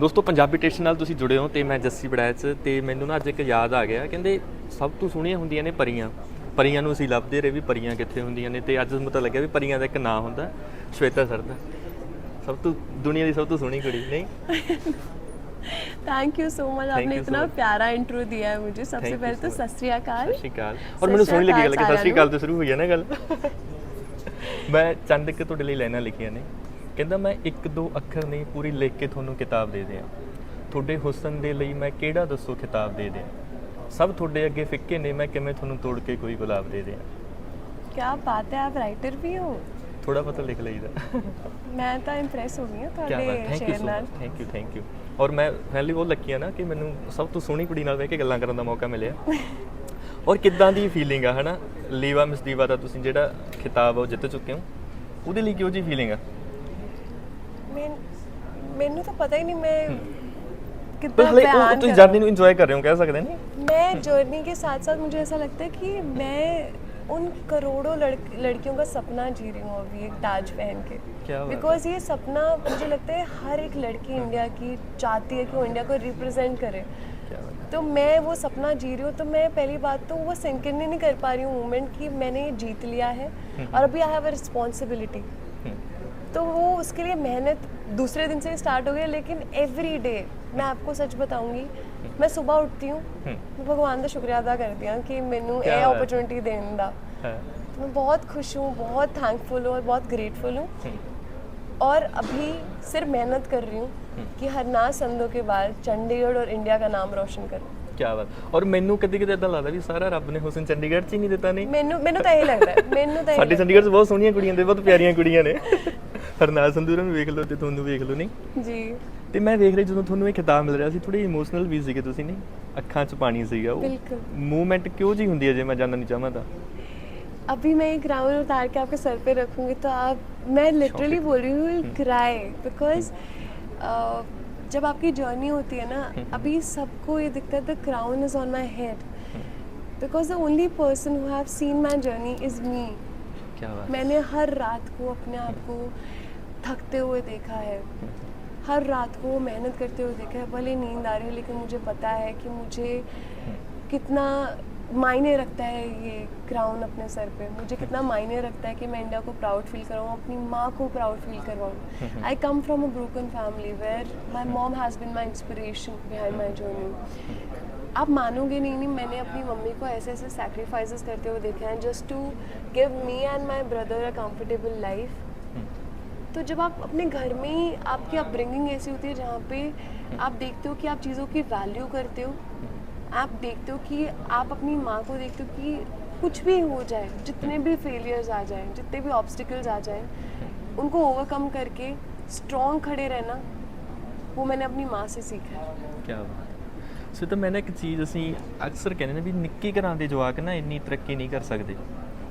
ਦੋਸਤੋ ਪੰਜਾਬੀ ਟੇਸਟ ਨਾਲ ਤੁਸੀਂ ਜੁੜੇ ਹੋ ਤੇ ਮੈਂ ਜੱਸੀ ਬੜੈਚ ਤੇ ਮੈਨੂੰ ਨਾ ਅੱਜ ਇੱਕ ਯਾਦ ਆ ਗਿਆ। ਕਹਿੰਦੇ ਸਭ ਤੋਂ ਸੋਹਣੀਆਂ ਹੁੰਦੀਆਂ ਨੇ ਪਰੀਆਂ। ਪਰੀਆਂ ਨੂੰ ਅਸੀਂ ਲੱਭਦੇ ਰਹੇ ਵੀ ਪਰੀਆਂ ਕਿੱਥੇ ਹੁੰਦੀਆਂ ਨੇ ਤੇ ਅੱਜ ਮੈਨੂੰ ਪਤਾ ਲੱਗਿਆ ਵੀ ਪਰੀਆਂ ਦਾ ਇੱਕ ਨਾਂ ਹੁੰਦਾ ਸ਼ਵੇਤਾ ਸਰ ਦਾ। सब तो दुनिया की सब तो सोहनी कुड़ी नहीं। थैंक यू सो मच, आपने इतना प्यारा इंट्रो दिया है मुझे। सबसे पहले तो सत श्री अकाल। और मैंने सोहनी लगी गल कि सत श्री अकाल तो शुरू हुई है ना गल। मैं चंद एक तुहाडे लई लाइनां लिखियां ने। कहंदा मैं एक दो अखर नहीं पूरी लिख के तुहानूं किताब दे दियां। तुहाडे हुस्न दे लई मैं किहड़ा दस्सो खिताब दे दियां। सब तुहाडे अगे फिक्के ने मैं किवें तुहानूं तोड़ के कोई गुलाब दे दियां। क्या बात है, आप राइटर भी हो। थोड़ा पता लिख लईदा। मैं तो इंप्रेस हो गई हूं ਤੁਹਾਡੇ ਸ਼ੇਅਰ ਨਾਲ। Thank you. और मैं फाइनली वो लकी है ना कि मैनू सब तो सोहनी कुड़ी नाल बह के गल्लां करन दा मौका मिलिया। और किद्दां दी फीलिंग है ना लीवा मिस दीवा दा तुसीं जिहड़ा खिताब जित चुके हो ਉਹਦੇ ਲਈ ਕਿਹੋ ਜੀ ਫੀਲਿੰਗ ਆ? ਮੈਨੂੰ ਤਾਂ ਪਤਾ ਹੀ ਨਹੀਂ मैं कितना बयान तुम जर्नी को एंजॉय कर रहे हो कह सकते हैं। मैं जर्नी के साथ साथ मुझे ऐसा लगता है कि मैं उन करोड़ों लड़कियों का सपना जी रही हूँ अभी एक ताज पहन के। बिकॉज ये सपना मुझे लगता है हर एक लड़की इंडिया की चाहती है कि वो इंडिया को रिप्रेजेंट करे। तो मैं वो सपना जी रही हूँ। तो मैं पहली बात तो वो सिंक इन नहीं कर पा रही हूँ मोमेंट कि मैंने ये जीत लिया है और अभी आई हैव अ रिस्पॉन्सिबिलिटी। तो वो उसके लिए मेहनत दूसरे दिन से स्टार्ट हो गई। लेकिन एवरी डे मैं आपको सच बताऊंगी, मैं सुबह उठती हूँ, भगवान का शुक्रिया अदा करती हूँ कि मैनू ये अपॉर्चुनिटी देने का। तो मैं बहुत खुश हूँ, बहुत थैंकफुल हूँ और बहुत ग्रेटफुल हूँ। और अभी सिर्फ मेहनत कर रही हूँ कि हरनाज संधू के बाद चंडीगढ़ और इंडिया का नाम रोशन करूँ। क्या बात। और मैनू कदी कदी इदां लगदा भी सारा रब ने हुसन चंडीगढ़ च ही नहीं दिता। नहीं मैनू तो यही लगता है। मैनू तो साडे चंडीगढ़ च बहुत सोहणियां कुड़ियां ने, बहुत प्यारियां कुड़ियां ने। हरनाज संधू ਨੂੰ ਵੇਖ ਲਓ ਤੇ ਤੁਹਾਨੂੰ ਵੇਖ ਲਓ। ਨਹੀਂ जी ਤੇ ਮੈਂ ਵੇਖ ਰਹੀ ਜਦੋਂ ਤੁਹਾਨੂੰ ਇਹ ਖਿਤਾਬ ਮਿਲ ਰਿਹਾ ਸੀ ਥੋੜੀ ਇਮੋਸ਼ਨਲ ਵੀ ਸੀਗੇ ਤੁਸੀਂ। ਨਹੀਂ ਅੱਖਾਂ 'ਚ ਪਾਣੀ ਸੀਗਾ। ਉਹ ਮੂਵਮੈਂਟ ਕਿਉਂ ਜੀ ਹੁੰਦੀ ਹੈ ਜੇ ਮੈਂ ਜਾਣਨਾ ਨਹੀਂ ਚਾਹਾਂ ਤਾਂ? अभी मैं एक ग्राउंड उतार के आपके सर पे रखूंगी तो आप, मैं लिटरली बोल रही हूँ क्राई। बिकॉज जब आपकी जर्नी होती है ना, अभी सबको ये दिखता है the crown is on my head. Because the only person who have seen my journey is me. मैंने हर रात को अपने आप को थकते हुए देखा है, हर रात को मेहनत करते हुए देखा है। भले नींद आ रही है लेकिन मुझे पता है कि मुझे कितना मायने रखता है ये क्राउन अपने सर पे। मुझे कितना मायने रखता है कि मैं इंडिया को प्राउड फील करवाऊँ, अपनी माँ को प्राउड फील करवाऊँ। I come from a broken family where my mom has been my inspiration behind my journey. आप मानोगे नहीं, मैंने अपनी मम्मी को ऐसे ऐसे सैक्रिफाइसेस करते हुए देखे हैं just to give me and my brother a comfortable life. तो जब आप अपने घर में ही, आपकी अपब्रिंगिंग ऐसी होती है जहाँ पे आप देखते हो कि आप चीज़ों की वैल्यू करते हो, आप देखते हो कि आप अपनी माँ को देखते हो कि कुछ भी हो जाए, जितने भी फेलियर्स आ जाएं, जितने भी ऑब्स्टिकल्स आ जाएं, उनको ओवरकम करके स्ट्रॉन्ग खड़े रहना, वो मैंने अपनी माँ से सीखा है। क्या बात। सो तो मैंने एक चीज़ असी अक्सर कहते हैं भी निक्के घरां दे जवाक ना इन्नी तरक्की नहीं कर सकते,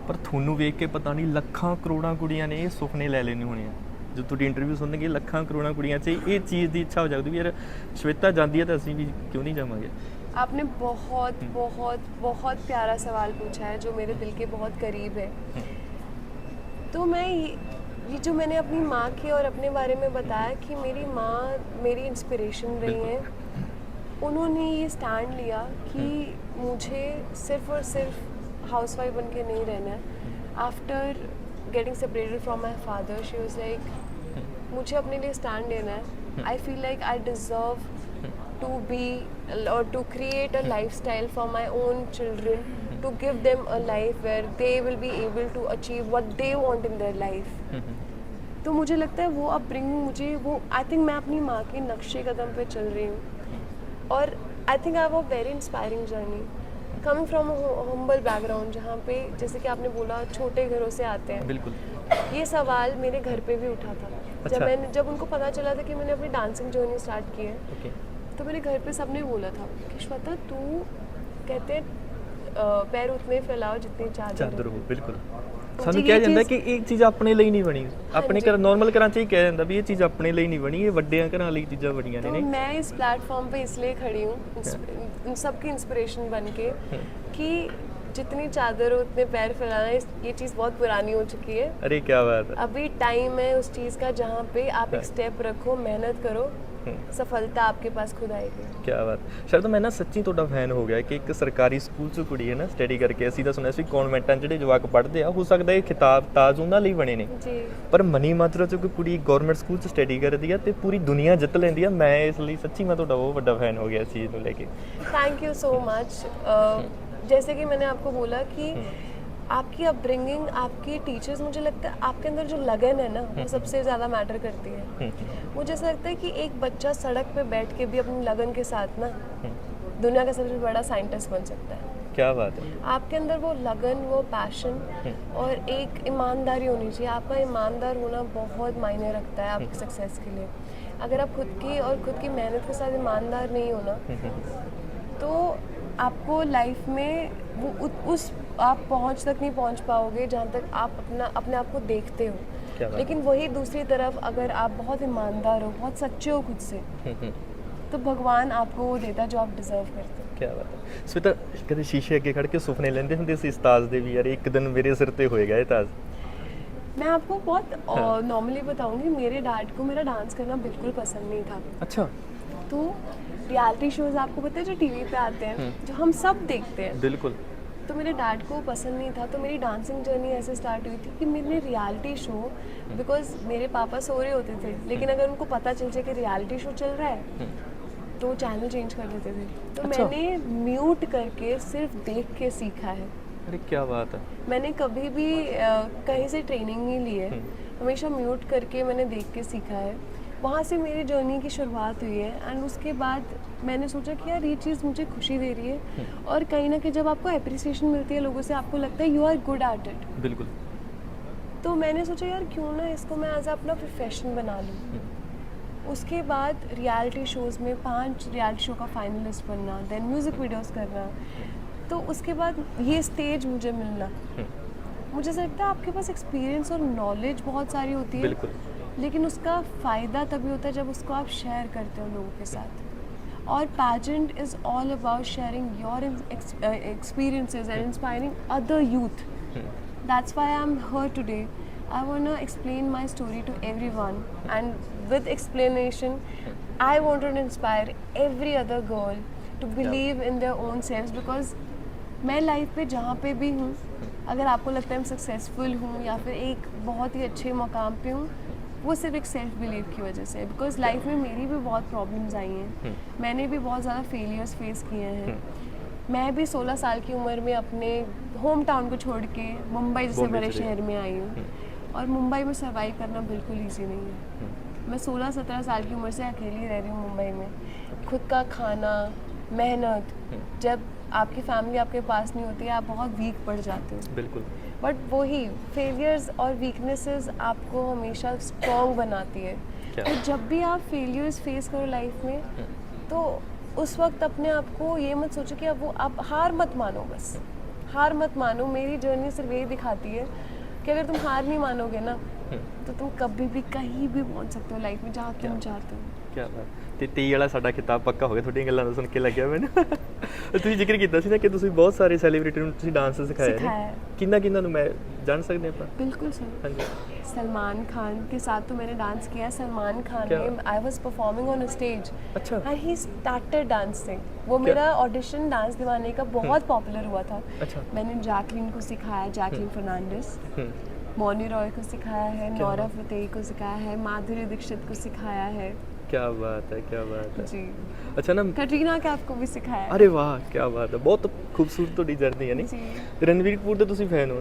पर थोनू वेख के पता नहीं लखां करोड़ां कुड़ियां ने ये सुपने लै लेने होने। जो तुहाडी इंटरव्यू सुनेंगे लखां करोड़ां कुड़ियां च ये चीज़ की इच्छा हो जाती भी यार श्वेता जाती है तो असीं भी क्यों नहीं जावांगे। आपने बहुत बहुत बहुत प्यारा सवाल पूछा है जो मेरे दिल के बहुत करीब है। तो मैं ये जो मैंने अपनी माँ के और अपने बारे में बताया कि मेरी माँ मेरी इंस्पिरेशन रही हैं। उन्होंने ये स्टैंड लिया कि मुझे सिर्फ और सिर्फ हाउसवाइफ बन के नहीं रहना है। After getting separated from my father she was like मुझे अपने लिए स्टैंड लेना है। I feel like I deserve to be or to create a lifestyle for my own children, to give them a life where they will be able to achieve what they want in their life। तो मुझे लगता है वो upbringing मुझे वो I think मैं अपनी माँ के नक्शे कदम पे चल रही हूँ। और I think I have a very inspiring journey coming from humble background, जहाँ पे जैसे कि आपने बोला छोटे घरों से आते हैं। बिल्कुल ये सवाल मेरे घर पे भी उठा था। अच्छा। जब उनको पता चला था कि मैंने अपनी डांसिंग जर्नी स्टार्ट की है, तो मेरे घर पे सबने बोला था कि श्वेता तू कहते हैं पैर उतने फैलाओ जितनी चादर हो। बिल्कुल ਸਾਨੂੰ ਕਿਹਾ ਜਾਂਦਾ ਕਿ ਇਹ ਚੀਜ਼ ਆਪਣੇ ਲਈ ਨਹੀਂ ਬਣੀ। ਆਪਣੇ ਘਰ ਨੋਰਮਲ ਘਰਾਂ 'ਚ ਹੀ ਕਿਹਾ ਜਾਂਦਾ ਵੀ ਇਹ ਚੀਜ਼ ਆਪਣੇ ਲਈ ਨਹੀਂ ਬਣੀ, ਇਹ ਵੱਡਿਆਂ ਘਰਾਂ ਲਈ ਚੀਜ਼ਾਂ ਬਣੀਆਂ ਨੇ। तो मैं इस प्लेटफॉर्म पे इसलिए खड़ी हूँ सबकी इंस्पिरेशन बन के कि जितनी चादर हो उतने पैर फैलाना, ये चीज़ बहुत पुरानी हो चुकी है। अरे क्या बात है। अभी टाइम है उस चीज़ का जहाँ पे आप एक स्टेप रखो, मेहनत करो सफलता आपके पास खुद आएगी। क्या बात। ਸ਼ਾਇਦ ਮੈਂ ਨਾ ਸੱਚੀ ਤੁਹਾਡਾ ਫੈਨ ਹੋ ਗਿਆ ਕਿ ਇੱਕ ਸਰਕਾਰੀ ਸਕੂਲ 'ਚ ਕੁੜੀ ਹੈ ਨਾ ਸਟੱਡੀ ਕਰਕੇ, ਅਸੀਂ ਤਾਂ ਸੁਣਿਆ ਸੀ ਕਨਵੈਂਟਾਂ ਜਿਹੜੇ ਜਵਾਕ ਪੜ੍ਹਦੇ ਆ, ਹੋ ਸਕਦਾ ਇਹ ਖਿਤਾਬ ਤਾਜ ਉਹਨਾਂ ਲਈ ਬਣੇ ਨੇ, ਜੀ ਪਰ ਮਨੀ ਮਾਤਰਾ 'ਚ ਕੋਈ ਕੁੜੀ ਗਵਰਨਮੈਂਟ ਸਕੂਲ 'ਚ ਸਟੱਡੀ ਕਰਦੀ ਆ ਤੇ ਪੂਰੀ ਦੁਨੀਆ ਜਿੱਤ ਲੈਂਦੀ ਆ। ਮੈਂ ਇਸ ਲਈ ਸੱਚੀ ਮੈਂ ਤੁਹਾਡਾ ਬਹੁਤ ਵੱਡਾ ਫੈਨ ਹੋ ਗਿਆ ਇਸ ਚੀਜ਼ ਨੂੰ ਲੈ ਕੇ। Thank you so much. जैसे कि मैंने आपको बोला कि आपकी अपब्रिंगिंग, आपके टीचर्स, मुझे लगता है आपके अंदर जो लगन है ना वो सबसे ज़्यादा मैटर करती है। मुझे ऐसा लगता है कि एक बच्चा सड़क पे बैठ के भी अपनी लगन के साथ ना दुनिया का सबसे बड़ा साइंटिस्ट बन सकता है। क्या बात है। आपके अंदर वो लगन, वो पैशन और एक ईमानदारी होनी चाहिए। आपका ईमानदार होना बहुत मायने रखता है आपकी सक्सेस के लिए। अगर आप खुद की मेहनत के साथ ईमानदार नहीं हो ना तो आपको लाइफ में वो उस आप पहुंच तक नहीं पहुंच पाओगे जहाँ तक आप अपने आप को देखते हो। लेकिन वही दूसरी तरफ अगर आप बहुत ईमानदार हो, बहुत सच्चे हो खुद से, तो भगवान आपको वो देता है जो आप डिजर्व करते हो। क्या बात है। स्वेता कभी शीशे अगे खड़ के सुपने लेंदे हुंदे सी इस ताज दे भी, यार एक दिन मेरे सिर ते होएगा ये ताज? मैं आपको बहुत नॉर्मली बताऊंगी, मेरे डैड को मेरा डांस करना बिल्कुल पसंद नहीं था। अच्छा। तो रियलिटी शोज आपको पता है जो टीवी पे आते हैं, जो हम सब देखते हैं, बिल्कुल। तो मेरे डैड को पसंद नहीं था। तो मेरी डांसिंग जर्नी ऐसे स्टार्ट हुई थी कि मैंने रियलिटी शो, बिकॉज मेरे पापा सो रहे होते थे, लेकिन अगर उनको पता चल जाए कि रियलिटी शो चल रहा है तो वो चैनल चेंज कर देते थे। तो अच्छा। मैंने म्यूट करके सिर्फ देख के सीखा है। अरे क्या बात है। मैंने कभी भी कहीं से ट्रेनिंग नहीं ली है, हमेशा म्यूट करके मैंने देख के सीखा है। वहाँ से मेरी जर्नी की शुरुआत हुई है। एंड उसके बाद मैंने सोचा कि यार ये चीज़ मुझे खुशी दे रही है, और कहीं ना कहीं जब आपको अप्रिसिएशन मिलती है लोगों से, आपको लगता है you are good at it. बिल्कुल। तो मैंने सोचा यार क्यों ना इसको मैं एज अपना प्रोफेशन बना लूँ। उसके बाद रियलिटी शोज़ में 5 रियलिटी शो का फाइनलिस्ट बनना, देन म्यूज़िक वीडियोस करना, तो उसके बाद ये स्टेज मुझे मिलना। मुझे ऐसा लगता है आपके पास एक्सपीरियंस और नॉलेज बहुत सारी होती है, बिल्कुल। लेकिन उसका फ़ायदा तभी होता है जब उसको आप शेयर करते हो लोगों के साथ। और pageant is all about sharing your experiences and inspiring other youth. That's why I'm here today. I want to explain my story to everyone, and with explanation I want to inspire every other girl to believe in their own selves, because मैं life पे जहाँ पे भी हूँ, अगर आपको लगता है मैं सक्सेसफुल हूँ या फिर एक बहुत ही अच्छे मकाम पे हूँ, वो सिर्फ एक सेल्फ बिलीव की वजह से है। बिकॉज लाइफ में मेरी भी बहुत प्रॉब्लम्स आई हैं, मैंने भी बहुत ज़्यादा फेलियर्स फेस किए हैं। मैं भी 16 साल की उम्र में अपने होम टाउन को छोड़ के मुंबई जैसे बड़े शहर में आई हूँ, और मुंबई में सर्वाइव करना बिल्कुल ईजी नहीं है। मैं 16-17 साल की उम्र से अकेली रह रही हूँ मुंबई में। खुद का खाना, मेहनत, जब आपकी फैमिली आपके पास नहीं होती है आप बहुत वीक पड़ जाते हो। बिल्कुल। बट वही फेलियर्स और वीकनेसेस आपको हमेशा स्ट्रॉन्ग बनाती है। तो जब भी आप फेलियर्स फेस करो लाइफ में, तो उस वक्त अपने आप को ये मत सोचो कि अब वो आप हार मत मानो, बस हार मत मानो। मेरी जर्नी सिर्फ यही दिखाती है कि अगर तुम हार नहीं मानोगे ना, तो तुम कभी भी कहीं भी पहुंच सकते हो लाइफ में जहाँ तुम चाहते हो। क्या बात। ਤੇ 23 ਵਾਲਾ ਸਾਡਾ ਖਿਤਾਬ ਪੱਕਾ ਹੋ ਗਿਆ ਤੁਹਾਡੀਆਂ ਗੱਲਾਂ ਤੋਂ ਸੁਣ ਕੇ ਲੱਗਿਆ ਮੈਨੂੰ। ਤੁਸੀਂ ਜ਼ਿਕਰ ਕੀਤਾ ਸੀ ਨਾ ਕਿ ਤੁਸੀਂ ਬਹੁਤ ਸਾਰੇ ਸੈਲੀਬ੍ਰਿਟੀ ਨੂੰ ਤੁਸੀਂ ਡਾਂਸ ਸਿਖਾਇਆ ਹੈ। ਕਿੰਨਾ ਨੂੰ ਮੈਂ जान सकते हैं अपन? बिल्कुल सर। हाँ जी। सलमान खान के साथ तो मैंने डांस किया। सलमान खान ने, I was performing on a stage, अच्छा, एंड ही स्टार्टेड डांसिंग। वो मेरा ऑडिशन डांस दीवाने का बहुत पॉपुलर हुआ था। अच्छा। मैंने जैकलीन को सिखाया, जैकलीन फर्नांडिस, मौनी रॉय को सिखाया है, नौरा फतेही को सिखाया है, माधुरी दीक्षित को सिखाया है। क्या बात है, क्या बात है जी। अच्छा ना, कटरीना कैफ को भी सिखाया है। अरे वाह, क्या बात है। बहुत खूबसूरत ਤੁਹਾਡੀ ਜਰਨੀ ਹੈ ਨਹੀਂ। जी ਰਣਵੀਰ ਕਪੂਰ ਦੇ ਤੁਸੀਂ ਫੈਨ ਹੋ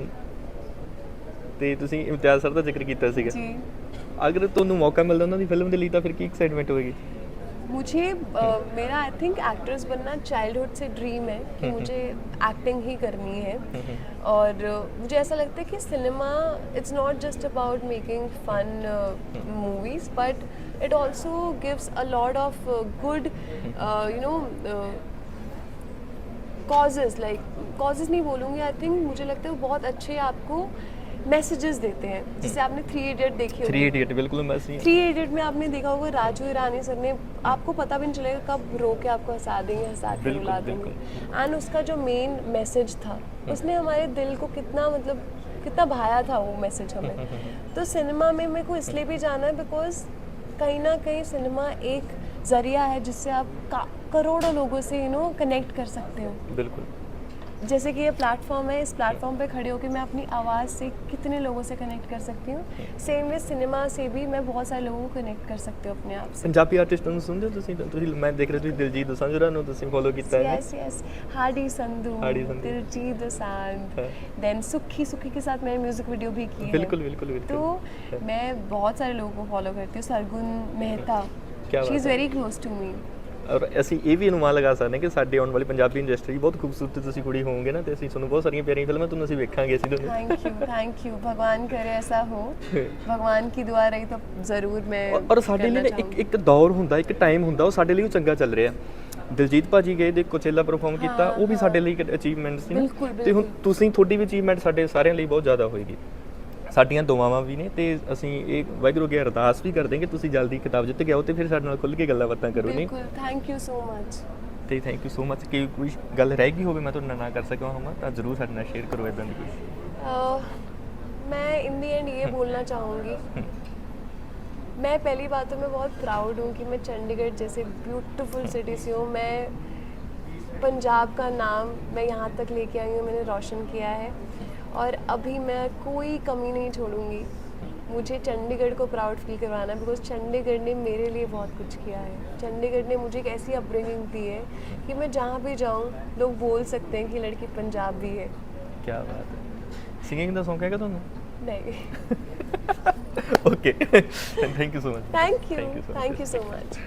ਤੇ ਤੁਸੀਂ ਇਮਤਿਆਜ਼ ਸਰ ਦਾ ਜ਼ਿਕਰ ਕੀਤਾ ਸੀਗਾ। जी। ਅਗਰ ਤੁਹਾਨੂੰ ਮੌਕਾ ਮਿਲਦਾ ਉਹਨਾਂ ਦੀ ਫਿਲਮ ਦੇ ਲਈ ਤਾਂ ਫਿਰ ਕੀ ਐਕਸਾਈਟਮੈਂਟ ਹੋਏਗੀ? मुझे मेरा आई थिंक एक्ट्रेस बनना चाइल्डहुड से ड्रीम है कि मुझे एक्टिंग ही करनी है। और मुझे ऐसा लगता है कि cinema it's not just about making fun movies, but it also gives a lot of good causes. Like causes नहीं बोलूँगी, आई थिंक मुझे लगता है वो बहुत अच्छे आपको मैसेजेस देते हैं। जैसे आपने 3 इडियट देखी होगी। 3 इडियट बिल्कुल मैं 3 इडियट में आपने देखा होगा राजू ईरानी सर ने, आपको पता भी नहीं चलेगा कब रो के आपको हंसा देंगे, हंसा के रुला देंगे। एंड उसका जो मेन मैसेज था, उसने हमारे दिल को कितना भाया था वो मैसेज हमें। तो सिनेमा में मेरे को इसलिए भी जाना है बिकॉज कहीं ना कहीं सिनेमा एक ज़रिया है जिससे आप करोड़ों लोगों से कनेक्ट कर सकते हो। बिल्कुल। जैसे कि ये प्लेटफॉर्म है, इस प्लेटफॉर्म पे खड़े होकर मैं अपनी आवाज़ से कितने लोगों से कनेक्ट कर सकती हूँ। सेम वे सिनेमा से भी मैं बहुत सारे लोगों को कनेक्ट कर सकती हूँ अपने आप से। ਪੰਜਾਬੀ ਆਰਟਿਸਟਾਂ ਨੂੰ ਸੁਣਦੇ ਹੋ ਤੁਸੀਂ ਮੈਂ ਦੇਖ ਰਿਹਾ ਤੁਸੀਂ ਦਿਲਜੀਤ ਦੋਸਾਂਝ ਹੋਰਾਂ ਨੂੰ ਤੁਸੀਂ ਫੋਲੋ ਕੀਤਾ ਹੈ। Yes yes, Hardy Sandhu, Hardy Sandhu. Diljit Dosanjh, हाँ। देन सुखी के साथ मैंने म्यूजिक वीडियो भी की है। बिल्कुल बिल्कुल बिल्कुल। तो मैं बहुत सारे लोगों को फॉलो करती हूँ। सरगुन मेहता, क्या शी बात इज़ है। Very close to me. ਔਰ ਅਸੀਂ ਇਹ ਵੀ ਅਨੁਮਾਨ ਲਗਾ ਸਕਦੇ ਹਾਂ ਕਿ ਸਾਡੇ ਆਉਣ ਵਾਲੀ ਪੰਜਾਬੀ ਇੰਡਸਟਰੀ ਬਹੁਤ ਖੂਬਸੂਰਤ ਤੁਸੀਂ ਕੁੜੀ ਹੋਵੋਗੇ ਨਾ, ਤੇ ਅਸੀਂ ਤੁਹਾਨੂੰ ਬਹੁਤ ਸਾਰੀਆਂ ਪਿਆਰੀਆਂ ਫਿਲਮਾਂ ਤੁਹਾਨੂੰ ਅਸੀਂ ਵੇਖਾਂਗੇ ਅਸੀਂ ਤੁਹਾਨੂੰ। थैंक यू, भगवान करे ऐसा हो, भगवान की दुआ रही तो ज़रूर मैं ਔਰ ਸਾਡੇ ਲਈ ਨਾ ਇੱਕ ਦੌਰ ਹੁੰਦਾ, ਇੱਕ ਟਾਈਮ ਹੁੰਦਾ, ਉਹ ਸਾਡੇ ਲਈ ਉਹ ਚੰਗਾ ਚੱਲ ਰਿਹਾ। ਦਿਲਜੀਤ ਭਾਜੀ ਗਏ ਦੇ ਕੋਚੇਲਾ ਪਰਫਾਰਮ ਕੀਤਾ, ਉਹ ਵੀ ਸਾਡੇ ਲਈ ਇੱਕ ਅਚੀਵਮੈਂਟ ਸੀ ਨਾ। ਬਿਲਕੁਲ, ਤੇ ਹੁਣ ਤੁਸੀਂ ਤੁਹਾਡੀ ਵੀ ਅਚੀਵਮੈਂਟ ਸਾਡੇ ਸਾਰਿਆਂ ਲਈ ਬਹੁਤ ਜ਼ਿਆਦਾ ਹੋਏਗੀ। ਸਾਡੀਆਂ ਦੁਆਵਾਂ ਵੀ ਨੇ, ਤੇ ਅਸੀਂ ਇਹ ਵਾਹਿਗੁਰੂ ਅੱਗੇ ਅਰਦਾਸ ਵੀ ਕਰਦੇ ਹਾਂ ਕਿ ਤੁਸੀਂ ਜਲਦੀ ਕਿਤਾਬ ਜਿੱਤ ਕੇ ਆਓ ਤੇ ਫਿਰ ਸਾਡੇ ਨਾਲ ਖੁੱਲ੍ਹ ਕੇ ਗੱਲਾਂ ਬਾਤਾਂ ਕਰੋ। ਨਹੀਂ बिल्कुल, थैंक यू सो मच। ਤੇ ਥੈਂਕ ਯੂ ਸੋ ਮਚ। ਕਿ ਕੋਈ ਗੱਲ ਰਹਿ ਗਈ ਹੋਵੇ ਮੈਂ ਤੁਹਾਡੇ ਨਾਲ ਨਾ ਕਰ ਸਕਾਂ ਹੋਵਾਂ ਤਾਂ ਜ਼ਰੂਰ ਸਾਡੇ ਨਾਲ ਸ਼ੇਅਰ ਕਰੋ ਇਦਾਂ ਦੀ ਕੋਈ। मैं इन दी एंड ये बोलना चाहूँगी, मैं पहली बात तो मैं बहुत प्राउड हूँ कि मैं चंडीगढ़ जैसे ब्यूटीफुल सिटी से हूँ। मैं पंजाब का नाम मैं यहाँ तक लेके आई हूँ, मैंने रोशन किया है और अभी मैं कोई कमी नहीं छोड़ूंगी। मुझे चंडीगढ़ को प्राउड फील करवाना है, बिकॉज चंडीगढ़ ने मेरे लिए बहुत कुछ किया है। चंडीगढ़ ने मुझे एक ऐसी अपब्रिंगिंग दी है कि मैं जहाँ भी जाऊँ लोग बोल सकते हैं कि लड़की पंजाबी है। ਕੀ ਬਾਤ ਹੈ। ਸਿੰਗਿੰਗ ਦਾ ਸ਼ੌਂਕ ਹੈਗਾ ਤੁਹਾਨੂੰ? नहीं। Okay thank you so much. Thank Thank you so much. You so much.